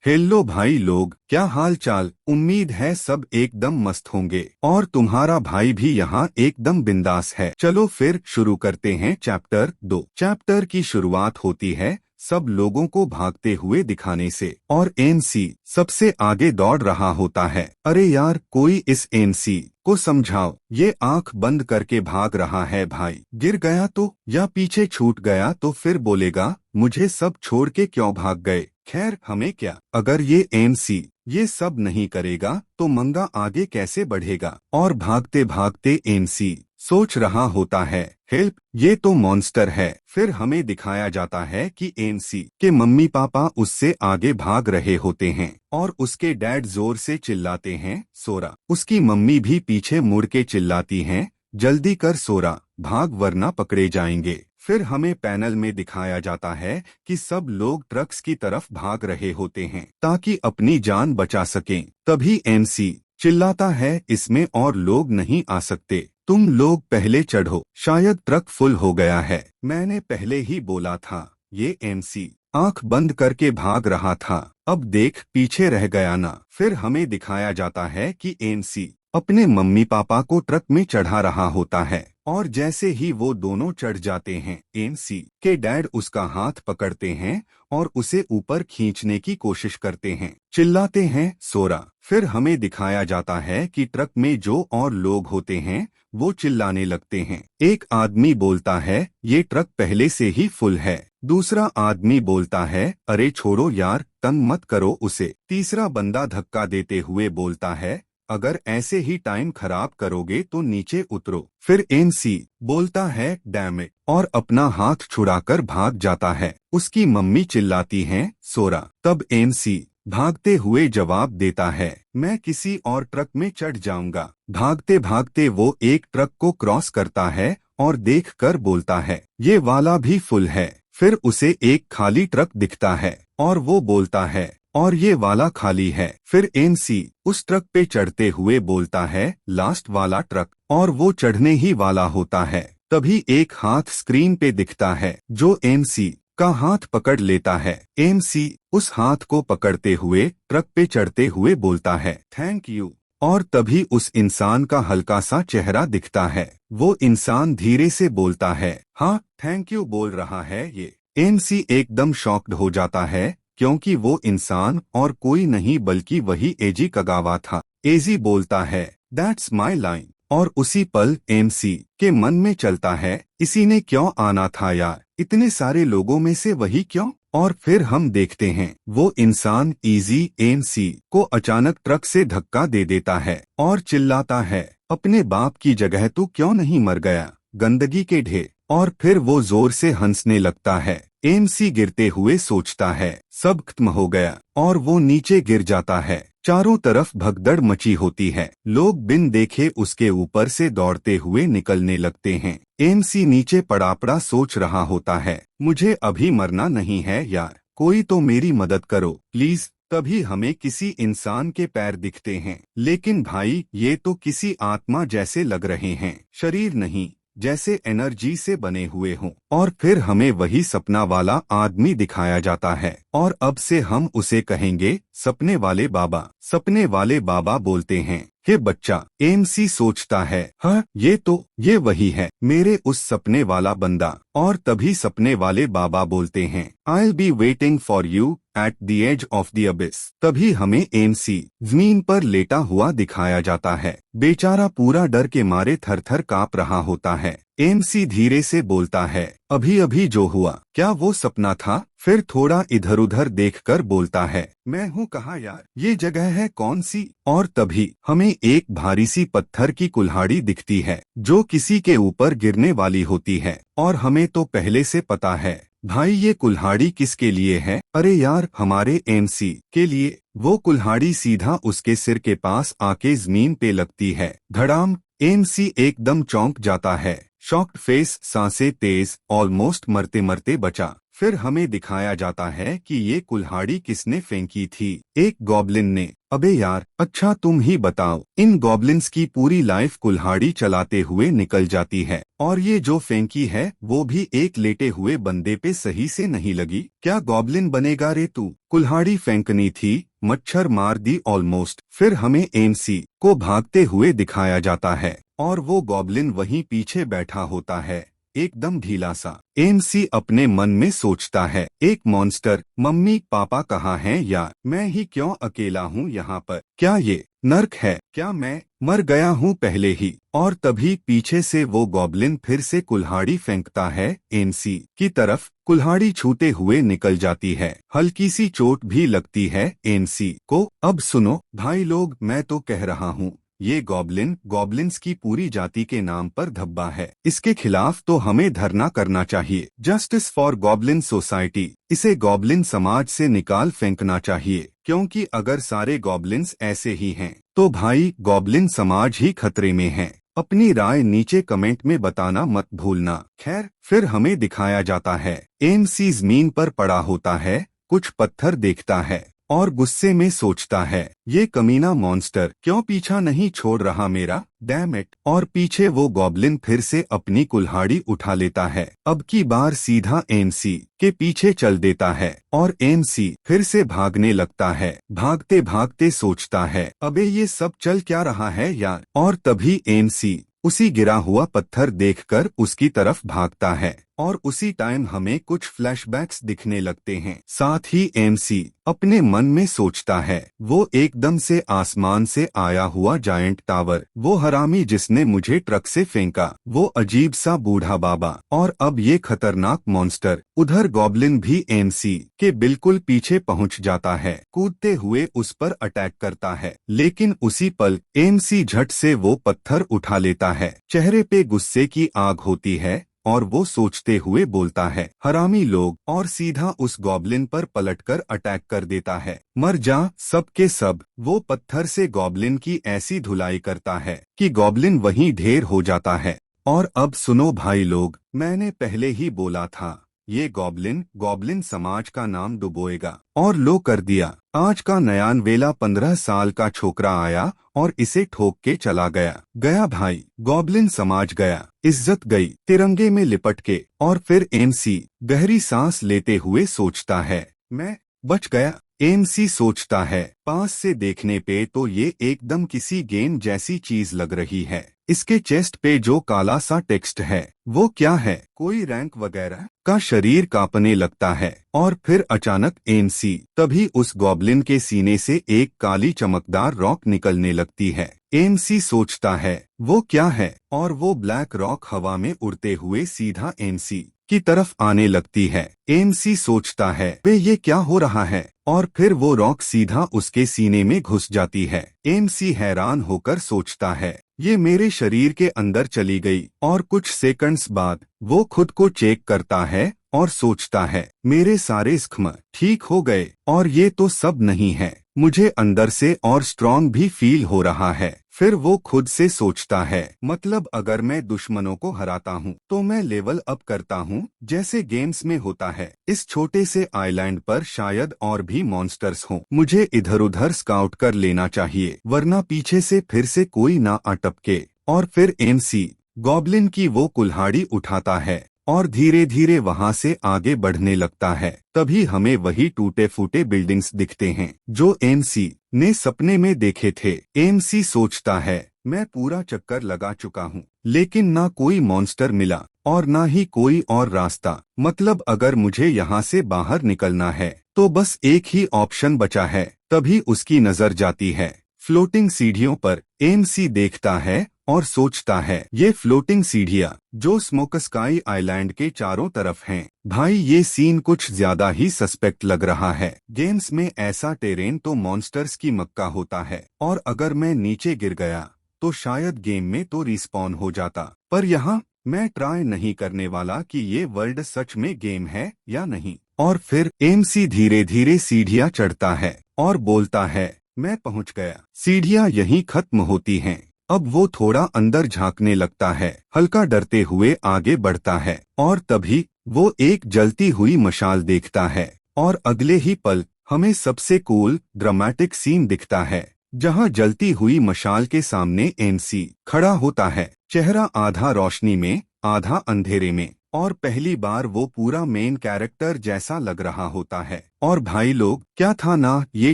Hello भाई लोग, क्या हाल चाल। उम्मीद है सब एकदम मस्त होंगे और तुम्हारा भाई भी यहाँ एकदम बिंदास है। चलो फिर शुरू करते हैं चैप्टर 2। चैप्टर की शुरुआत होती है सब लोगों को भागते हुए दिखाने से और एनसी सबसे आगे दौड़ रहा होता है। अरे यार, कोई इस एनसी को समझाओ, ये आंख बंद करके भाग रहा है भाई। गिर गया तो या पीछे छूट गया तो फिर बोलेगा मुझे सब छोड़ के क्यों भाग गए। खैर हमें क्या, अगर ये एनसी ये सब नहीं करेगा तो मंगा आगे कैसे बढ़ेगा। और भागते भागते एनसी सोच रहा होता है हेल्प, ये तो मॉन्स्टर है। फिर हमें दिखाया जाता है कि एनसी के मम्मी पापा उससे आगे भाग रहे होते हैं और उसके डैड जोर से चिल्लाते हैं सोरा। उसकी मम्मी भी पीछे मुड़ के चिल्लाती हैं जल्दी कर सोरा, भाग वरना पकड़े जाएंगे। फिर हमें पैनल में दिखाया जाता है कि सब लोग ट्रक्स की तरफ भाग रहे होते हैं ताकि अपनी जान बचा सकें। तभी एनसी चिल्लाता है इसमें और लोग नहीं आ सकते, तुम लोग पहले चढ़ो, शायद ट्रक फुल हो गया है। मैंने पहले ही बोला था। ये एनसी आंख बंद करके भाग रहा था, अब देख पीछे रह गया ना। फिर हमें दिखाया जाता है कि एनसी अपने मम्मी पापा को ट्रक में चढ़ा रहा होता है और जैसे ही वो दोनों चढ़ जाते हैं एनसी के डैड उसका हाथ पकड़ते हैं और उसे ऊपर खींचने की कोशिश करते हैं, चिल्लाते हैं सोरा। फिर हमें दिखाया जाता है कि ट्रक में जो और लोग होते हैं वो चिल्लाने लगते हैं। एक आदमी बोलता है ये ट्रक पहले से ही फुल है। दूसरा आदमी बोलता है अरे छोड़ो यार, तंग मत करो उसे। तीसरा बंदा धक्का देते हुए बोलता है अगर ऐसे ही टाइम खराब करोगे तो नीचे उतरो। फिर एनसी बोलता है डैम इट और अपना हाथ छुड़ाकर भाग जाता है। उसकी मम्मी चिल्लाती हैं सोरा। तब एनसी भागते हुए जवाब देता है मैं किसी और ट्रक में चढ़ जाऊंगा। भागते भागते वो एक ट्रक को क्रॉस करता है और देखकर बोलता है ये वाला भी फुल है। फिर उसे एक खाली ट्रक दिखता है और वो बोलता है और ये वाला खाली है। फिर एनसी उस ट्रक पे चढ़ते हुए बोलता है लास्ट वाला ट्रक, और वो चढ़ने ही वाला होता है। तभी एक हाथ स्क्रीन पे दिखता है जो एनसी का हाथ पकड़ लेता है। एनसी उस हाथ को पकड़ते हुए ट्रक पे चढ़ते हुए बोलता है थैंक यू, और तभी उस इंसान का हल्का सा चेहरा दिखता है। वो इंसान धीरे से बोलता है हाँ थैंक यू बोल रहा है ये। एनसी एकदम शॉक्ड हो जाता है क्योंकि वो इंसान और कोई नहीं बल्कि वही एजी कगावा था। एजी बोलता है दैट्स माई लाइन, और उसी पल एनसी के मन में चलता है इसी ने क्यों आना था यार, इतने सारे लोगों में से वही क्यों। और फिर हम देखते हैं वो इंसान इजी एनसी को अचानक ट्रक से धक्का दे देता है और चिल्लाता है अपने बाप की जगह तू क्यों नहीं मर गया, गंदगी के ढेर। और फिर वो जोर से हंसने लगता है। एनसी गिरते हुए सोचता है सब खत्म हो गया और वो नीचे गिर जाता है। चारों तरफ भगदड़ मची होती है, लोग बिन देखे उसके ऊपर से दौड़ते हुए निकलने लगते हैं। एनसी नीचे पड़ा पड़ा सोच रहा होता है मुझे अभी मरना नहीं है यार, कोई तो मेरी मदद करो प्लीज। तभी हमें किसी इंसान के पैर दिखते हैं, लेकिन भाई ये तो किसी आत्मा जैसे लग रहे हैं, शरीर नहीं, जैसे एनर्जी से बने हुए हों। और फिर हमें वही सपना वाला आदमी दिखाया जाता है और अब से हम उसे कहेंगे सपने वाले बाबा। सपने वाले बाबा बोलते हैं हे बच्चा। एनसी सोचता है हाँ ये वही है, मेरे उस सपने वाला बंदा। और तभी सपने वाले बाबा बोलते हैं I will be waiting for you at the edge of the abyss. तभी हमें एनसी जमीन पर लेटा हुआ दिखाया जाता है। बेचारा पूरा डर के मारे थर थर कांप रहा होता है। एनसी धीरे से बोलता है अभी अभी जो हुआ क्या वो सपना था। फिर थोड़ा इधर उधर देखकर बोलता है मैं हूँ कहाँ यार, ये जगह है कौन सी। और तभी हमें एक भारी सी पत्थर की कुल्हाड़ी दिखती है जो किसी के ऊपर गिरने वाली होती है। और हमें तो पहले से पता है भाई ये कुल्हाड़ी किसके लिए है। अरे यार हमारे एनसी के लिए। वो कुल्हाड़ी सीधा उसके सिर के पास आके जमीन पे लगती है। धड़ाम। एनसी एकदम चौंक जाता है, शॉक्ड फेस, सांसें तेज, ऑलमोस्ट मरते मरते बचा। फिर हमें दिखाया जाता है कि ये कुल्हाड़ी किसने फेंकी थी। एक गॉब्लिन ने। अबे यार, अच्छा तुम ही बताओ। इन गॉब्लिन्स की पूरी लाइफ कुल्हाड़ी चलाते हुए निकल जाती है, और ये जो फेंकी है वो भी एक लेटे हुए बंदे पे सही से नहीं लगी। क्या गॉब्लिन बनेगा रे तू? कुल्हाड़ी फेंकनी थी, मच्छर मार दी ऑलमोस्ट। फिर हमें एमसी को भागते हुए दिखाया जाता है, और वो गॉब्लिन वहीं पीछे बैठा होता है, एकदम ढीला सा। एमसी अपने मन में सोचता है, एक मॉन्स्टर, मम्मी पापा कहाँ हैं यार? मैं ही क्यों अकेला हूँ यहाँ पर? क्या ये नर्क है? क्या मैं मर गया हूँ पहले ही? और तभी पीछे से वो गॉब्लिन फिर से कुल्हाड़ी फेंकता है एमसी की तरफ। कुल्हाड़ी छूते हुए निकल जाती है, हल्की सी चोट भी लगती है एमसी को। अब सुनो भाई लोग, मैं तो कह रहा हूँ ये गॉब्लिन्स की पूरी जाति के नाम पर धब्बा है। इसके खिलाफ तो हमें धरना करना चाहिए। Justice for goblin society. इसे गॉब्लिन समाज से निकाल फेंकना चाहिए, क्योंकि अगर सारे गॉब्लिन्स ऐसे ही हैं तो भाई गॉब्लिन समाज ही खतरे में है। अपनी राय नीचे कमेंट में बताना मत भूलना। खैर, फिर हमें दिखाया जाता है एमसी जमीन पर पड़ा होता है, कुछ पत्थर देखता है और गुस्से में सोचता है, ये कमीना मॉन्स्टर क्यों पीछा नहीं छोड़ रहा मेरा? Damn it. और पीछे वो गॉब्लिन फिर से अपनी कुल्हाड़ी उठा लेता है, अब की बार सीधा एमसी के पीछे चल देता है, और एमसी फिर से भागने लगता है। भागते भागते सोचता है, अबे ये सब चल क्या रहा है यार? और तभी एमसी उसी गिरा हुआ पत्थर देखकर उसकी तरफ भागता है, और उसी टाइम हमें कुछ फ्लैशबैक्स दिखने लगते हैं। साथ ही एमसी अपने मन में सोचता है, वो एकदम से आसमान से आया हुआ जायंट टावर, वो हरामी जिसने मुझे ट्रक से फेंका, वो अजीब सा बूढ़ा बाबा, और अब ये खतरनाक मॉन्स्टर। उधर गॉब्लिन भी एमसी के बिल्कुल पीछे पहुंच जाता है, कूदते हुए उस पर अटैक करता है, लेकिन उसी पल एमसी झट से वो पत्थर उठा लेता है। चेहरे पे गुस्से की आग होती है, और वो सोचते हुए बोलता है, हरामी लोग, और सीधा उस गॉब्लिन पर पलटकर अटैक कर देता है। मर जा सब के सब। वो पत्थर से गॉब्लिन की ऐसी धुलाई करता है कि गॉब्लिन वहीं ढेर हो जाता है। और अब सुनो भाई लोग, मैंने पहले ही बोला था ये गॉब्लिन समाज का नाम डुबोएगा, और लो कर दिया। आज का नयान वेला 15 साल का छोकरा आया और इसे ठोक के चला गया भाई, गॉब्लिन समाज गया, इज्जत गई तिरंगे में लिपट के। और फिर एमसी गहरी सांस लेते हुए सोचता है, मैं बच गया। एमसी सोचता है, पास से देखने पे तो ये एकदम किसी गेम जैसी चीज लग रही है। इसके चेस्ट पे जो काला सा टेक्स्ट है वो क्या है? कोई रैंक वगैरह का? शरीर कांपने लगता है, और फिर अचानक एमसी तभी उस गॉब्लिन के सीने से एक काली चमकदार रॉक निकलने लगती है। एमसी सोचता है वो क्या है, और वो ब्लैक रॉक हवा में उड़ते हुए सीधा एमसी की तरफ आने लगती है। एमसी सोचता है, वे ये क्या हो रहा है? और फिर वो रॉक सीधा उसके सीने में घुस जाती है। एमसी हैरान होकर सोचता है, ये मेरे शरीर के अंदर चली गई। और कुछ सेकंड्स बाद वो खुद को चेक करता है और सोचता है, मेरे सारे जख्म ठीक हो गए, और ये तो सब नहीं है, मुझे अंदर से और स्ट्रॉन्ग भी फील हो रहा है। फिर वो खुद से सोचता है, मतलब अगर मैं दुश्मनों को हराता हूँ तो मैं लेवल अप करता हूँ, जैसे गेम्स में होता है। इस छोटे से आइलैंड पर शायद और भी मॉन्स्टर्स हों, मुझे इधर उधर स्काउट कर लेना चाहिए, वरना पीछे से फिर से कोई ना अटपके। और फिर एमसी गॉब्लिन की वो कुल्हाड़ी उठाता है और धीरे धीरे वहां से आगे बढ़ने लगता है। तभी हमें वही टूटे फूटे बिल्डिंग्स दिखते हैं जो एमसी ने सपने में देखे थे। एमसी सोचता है, मैं पूरा चक्कर लगा चुका हूँ, लेकिन ना कोई मॉन्स्टर मिला और ना ही कोई और रास्ता। मतलब अगर मुझे यहाँ से बाहर निकलना है तो बस एक ही ऑप्शन बचा है। तभी उसकी नजर जाती है फ्लोटिंग सीढ़ियों पर। एमसी देखता है और सोचता है, ये फ्लोटिंग सीढ़ियाँ जो स्मोक स्काई आइलैंड के चारों तरफ हैं, भाई ये सीन कुछ ज्यादा ही सस्पेक्ट लग रहा है। गेम्स में ऐसा टेरेन तो मॉन्स्टर्स की मक्का होता है, और अगर मैं नीचे गिर गया तो शायद गेम में तो रिस्पॉन हो जाता। पर यहाँ मैं ट्राई नहीं करने वाला कि ये वर्ल्ड सच में गेम है या नहीं। और फिर एमसी धीरे धीरे सीढ़ियाँ चढ़ता है और बोलता है, मैं पहुँच गया। सीढ़ियाँ यहीं खत्म होती हैं। अब वो थोड़ा अंदर झांकने लगता है, हल्का डरते हुए आगे बढ़ता है, और तभी वो एक जलती हुई मशाल देखता है और अगले ही पल हमें सबसे कूल ड्रामेटिक सीन दिखता है जहां जलती हुई मशाल के सामने एमसी खड़ा होता है, चेहरा आधा रोशनी में आधा अंधेरे में, और पहली बार वो पूरा मेन कैरेक्टर जैसा लग रहा होता है। और भाई लोग, क्या था ना, ये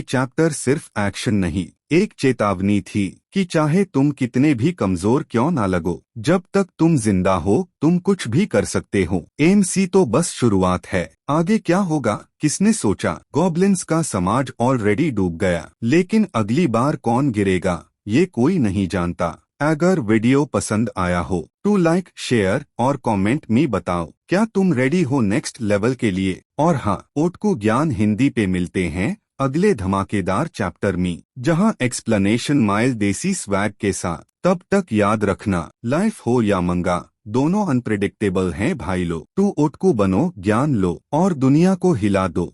चैप्टर सिर्फ एक्शन नहीं, एक चेतावनी थी कि चाहे तुम कितने भी कमजोर क्यों ना लगो, जब तक तुम जिंदा हो तुम कुछ भी कर सकते हो। एमसी तो बस शुरुआत है, आगे क्या होगा किसने सोचा। गॉब्लिन्स का समाज ऑलरेडी डूब गया, लेकिन अगली बार कौन गिरेगा ये कोई नहीं जानता। अगर वीडियो पसंद आया हो तो लाइक, शेयर और कमेंट में बताओ क्या तुम रेडी हो नेक्स्ट लेवल के लिए। और हाँ, ओटकू ज्ञान हिंदी पे मिलते हैं अगले धमाकेदार चैप्टर में, जहां एक्सप्लेनेशन माइल देसी स्वैग के साथ। तब तक याद रखना, लाइफ हो या मंगा, दोनों अनप्रिडिक्टेबल हैं भाई लो। तू ओटकू बनो, ज्ञान लो और दुनिया को हिला दो।